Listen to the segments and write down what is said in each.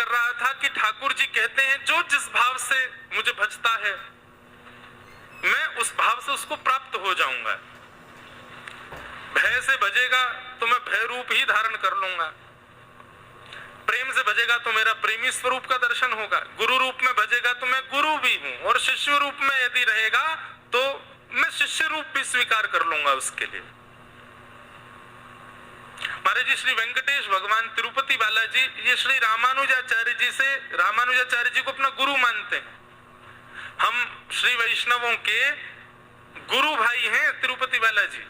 कर रहा था कि ठाकुर जी कहते हैं जो जिस भाव से मुझे भजता है मैं उस भाव से उसको प्राप्त हो जाऊंगा। भय से भजेगा तो मैं भय रूप ही धारण कर लूंगा, प्रेम से भजेगा तो मेरा प्रेमी स्वरूप का दर्शन होगा, गुरु रूप में भजेगा तो मैं गुरु भी हूं, और शिष्य रूप में यदि रहेगा तो मैं शिष्य रूप भी स्वीकार कर लूंगा उसके लिए। महाराज जी श्री वेंकटेश भगवान तिरुपति बालाजी ये श्री रामानुजाचार्य जी को अपना गुरु मानते हैं। हम श्री वैष्णवों के गुरु भाई हैं तिरुपति बालाजी।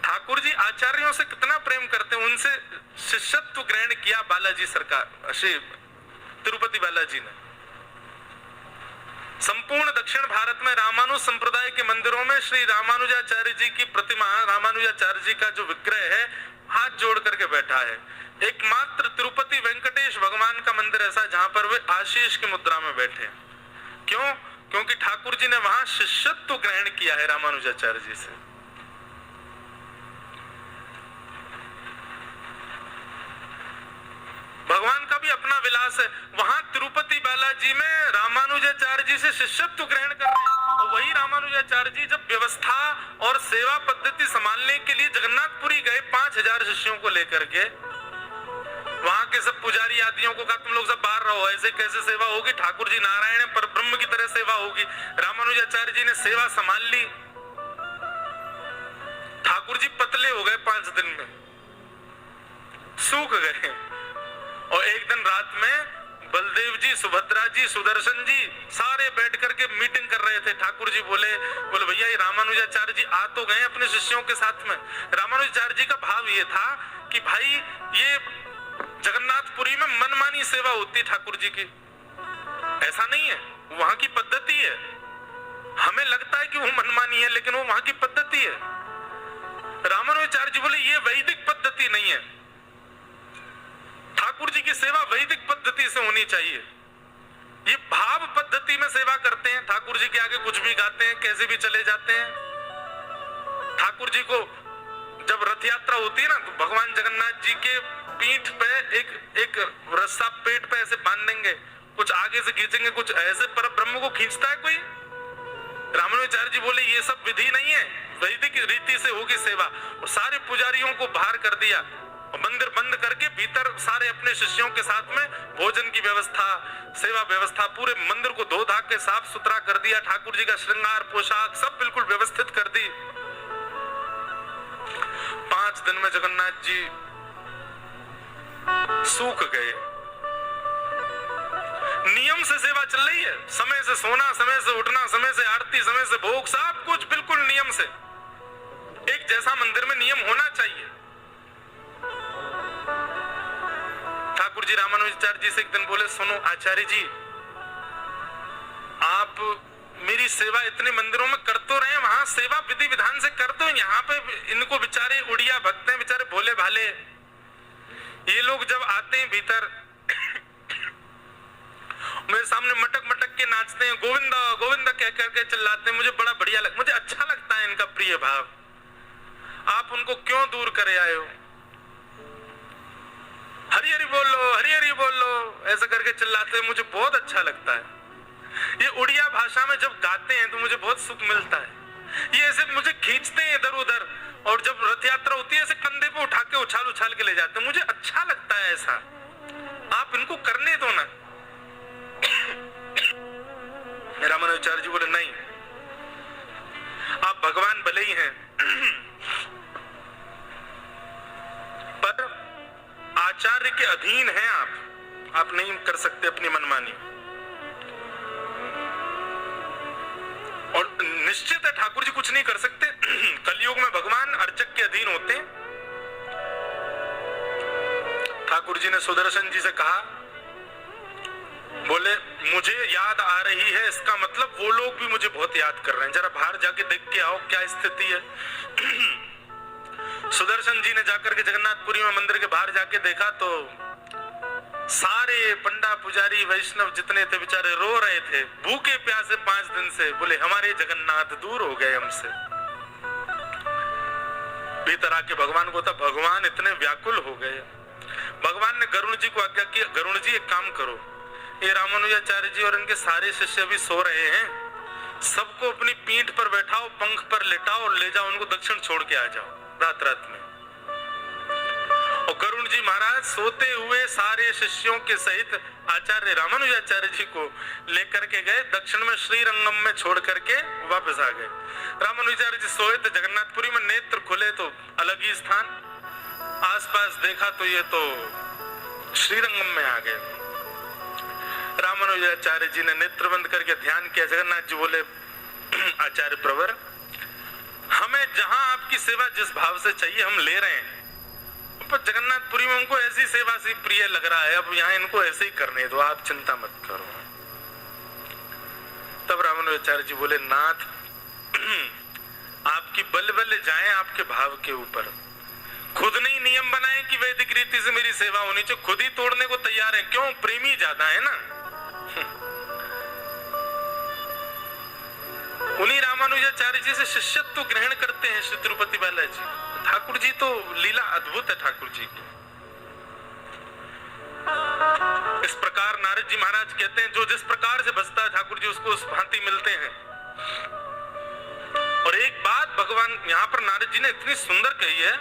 ठाकुर जी आचार्यों से कितना प्रेम करते हैं, उनसे शिष्यत्व ग्रहण किया बालाजी सरकार श्री तिरुपति बालाजी ने। संपूर्ण दक्षिण भारत में रामानुज संप्रदाय के मंदिरों में श्री रामानुजाचार्य जी की प्रतिमा, रामानुजाचार्य जी का जो विग्रह है हाथ जोड़ करके बैठा है। एकमात्र तिरुपति वेंकटेश भगवान का मंदिर ऐसा जहां पर वे आशीष की मुद्रा में बैठे। क्यों? क्योंकि ठाकुर जी ने वहां शिष्यत्व ग्रहण किया है रामानुजाचार्य जी से। भगवान का भी अपना विलास है। वहां तिरुपति बालाजी में रामानुजाचार्य जी से शिष्यत्व ग्रहण कर रहे हैं, और वही रामानुजाचार्य जी जब व्यवस्था और सेवा पद्धति संभालने के लिए जगन्नाथपुरी गए 5000 शिष्यों को लेकर के, वहां के सब पुजारी आदियों को कहा तुम लोग सब बाहर रहो, ऐसे कैसे सेवा होगी, ठाकुर जी नारायण पर ब्रह्म की तरह सेवा होगी। रामानुजाचार्य जी ने सेवा संभाल ली। ठाकुर जी पतले हो गए 5 दिन में, सूख गए। और एक दिन रात में बलदेव जी, सुभद्रा जी, सुदर्शन जी सारे बैठ करके मीटिंग कर रहे थे। ठाकुर जी बोले भैया ये रामानुजाचार्य जी आ तो गए अपने शिष्यों के साथ में। रामानुजाचार्य जी का भाव ये था कि भाई ये जगन्नाथपुरी में मनमानी सेवा होती है ठाकुर जी की, ऐसा नहीं है, वहां की पद्धति है। हमें लगता है कि वो मनमानी है लेकिन वो वहां की पद्धति है। रामानुजाचार्य जी बोले ये वैदिक पद्धति नहीं है, ठाकुर जी की सेवा वैदिक पद्धति से होनी चाहिए। ये भाव पद्धति में सेवा करते हैं, ठाकुर जी के आगे कुछ भी गाते हैं, कैसे भी चले जाते हैं। ठाकुर जी को जब रथ यात्रा होती है ना तो भगवान जगन्नाथ जी के पीठ पे एक रस्सा पेट पे ऐसे बांध देंगे, कुछ आगे से खींचेंगे, कुछ ऐसे। पर ब्रह्म को खींचता है कोई? रामानुजाचार्य जी बोले ये सब विधि नहीं है, वैदिक रीति से होगी सेवा। और सारे पुजारियों को बाहर कर दिया, मंदिर बंद करके भीतर सारे अपने शिष्यों के साथ में भोजन की व्यवस्था, सेवा व्यवस्था, पूरे मंदिर को धो धा के साफ सुथरा कर दिया। ठाकुर जी का श्रृंगार पोशाक सब बिल्कुल व्यवस्थित कर दी। 5 दिन में जगन्नाथ जी सूख गए। नियम से सेवा चल रही है, समय से सोना, समय से उठना, समय से आरती, समय से भोग, सब कुछ बिल्कुल नियम से। एक जैसा मंदिर में नियम होना चाहिए। ठाकुर जी रामानुजाचार्य जी से एक दिन बोले सुनो आचार्य जी, आप मेरी सेवा इतने मंदिरों में कर तो रहे हैं, वहां सेवा विधि विधान से कर दो। यहाँ पे इनको बेचारे उड़िया भक्त हैं, बेचारे भोले भाले, ये लोग जब आते हैं भीतर मेरे सामने मटक मटक के नाचते हैं, गोविंदा गोविंदा कह करके चिल्लाते हैं। मुझे बड़ा बढ़िया मुझे अच्छा लगता है इनका प्रिय भाव। आप उनको क्यों दूर करे आए हो? हरि हरि बोल लो, हरि हरि बोल लो, ऐसा करके चिल्लाते हैं, मुझे बहुत अच्छा लगता है। ये उड़िया भाषा में जब गाते हैं तो मुझे बहुत सुख मिलता है। ये ऐसे मुझे खींचते हैं इधर उधर, और जब रथ यात्रा होती है ऐसे कंधे पे उठा के उछाल उछाल के ले जाते हैं, मुझे अच्छा लगता है ऐसा। आप इनको करने दो ना। रामानुजाचार्य जी बोले नहीं, आप भगवान भले ही हैं पर आचार्य के अधीन हैं आप नहीं कर सकते अपनी मनमानी। और निश्चित है ठाकुर जी कुछ नहीं कर सकते। कलयुग में भगवान अर्चक के अधीन होते हैं। ठाकुर जी ने सुदर्शन जी से कहा, बोले मुझे याद आ रही है, इसका मतलब वो लोग भी मुझे बहुत याद कर रहे हैं, जरा बाहर जाके देख के आओ क्या स्थिति है। सुदर्शन जी ने जाकर के जगन्नाथपुरी में मंदिर के बाहर जाके देखा तो सारे पंडा पुजारी वैष्णव जितने थे बेचारे रो रहे थे, भूखे प्यासे 5 दिन से। बोले हमारे जगन्नाथ दूर हो गए हमसे। भीतर आके भगवान को था, भगवान इतने व्याकुल हो गए। भगवान ने गरुण जी को आज्ञा की, गरुण जी एक काम करो, ये रामानुजाचार्य जी और इनके सारे शिष्य अभी सो रहे हैं, सबको अपनी पीठ पर बैठाओ, पंख पर लेटाओ और ले जाओ, उनको दक्षिण छोड़ के आ जाओ रात रात में। और गरुण जी महाराज सोते हुए सारे शिष्यों के सहित आचार्य रामानुजाचार्य जी को लेकर के गए, दक्षिण में श्रीरंगम में छोड़ करके वापस आ गए। रामानुजाचार्य जी सोए थे जगन्नाथपुरी में, नेत्र खुले तो अलग ही स्थान, आसपास देखा तो ये तो श्रीरंगम में आ गए। रामानुजाचार्य जी ने नेत्र बंद करके ध्यान किया। जगन्नाथ जी बोले, आचार्य प्रवर, हमें जहां आपकी सेवा जिस भाव से चाहिए हम ले रहे हैं, पर जगन्नाथपुरी में उनको ऐसी सेवा सी प्रिय लग रहा है, अब यहाँ इनको ऐसे ही करने दो, आप चिंता मत करो। तब रामानुजाचार्य जी बोले, नाथ आपकी बल बल जाए आपके भाव के ऊपर, खुद नहीं नियम बनाए कि वैदिक रीति से मेरी सेवा होनी चाहिए, खुद ही तोड़ने को तैयार है। क्यों? प्रेमी ज्यादा है ना। उन्हीं रामानुजाचार्य जी से शिष्यत्व तो ग्रहण करते हैं श्री तिरुपति बालाजी। ठाकुर जी तो लीला अद्भुत है ठाकुर जी की। इस प्रकार नारद जी महाराज कहते हैं, जो जिस प्रकार से बसता है ठाकुर जी उसको उस भांति मिलते हैं। और एक बात भगवान यहाँ पर नारद जी ने इतनी सुंदर कही है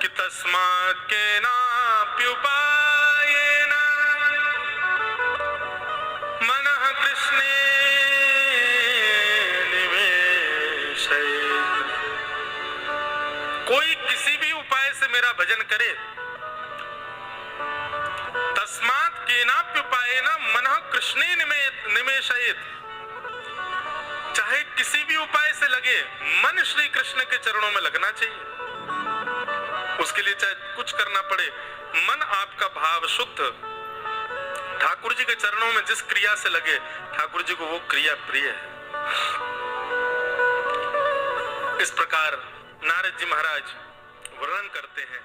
कि तस्मात् केनापि उपायेन मनः कृष्णे निवेशयेत्। कोई किसी भी उपाय से मेरा भजन करे, तस्मात् केनापि उपायेन मनः कृष्णे निवेशयेत्, चाहे किसी भी उपाय से लगे, मन श्री कृष्ण के चरणों में लगना चाहिए। उसके लिए चाहे कुछ करना पड़े, मन आपका भाव शुद्ध ठाकुर जी के चरणों में जिस क्रिया से लगे, ठाकुर जी को वो क्रिया प्रिय है। इस प्रकार नारद जी महाराज वर्णन करते हैं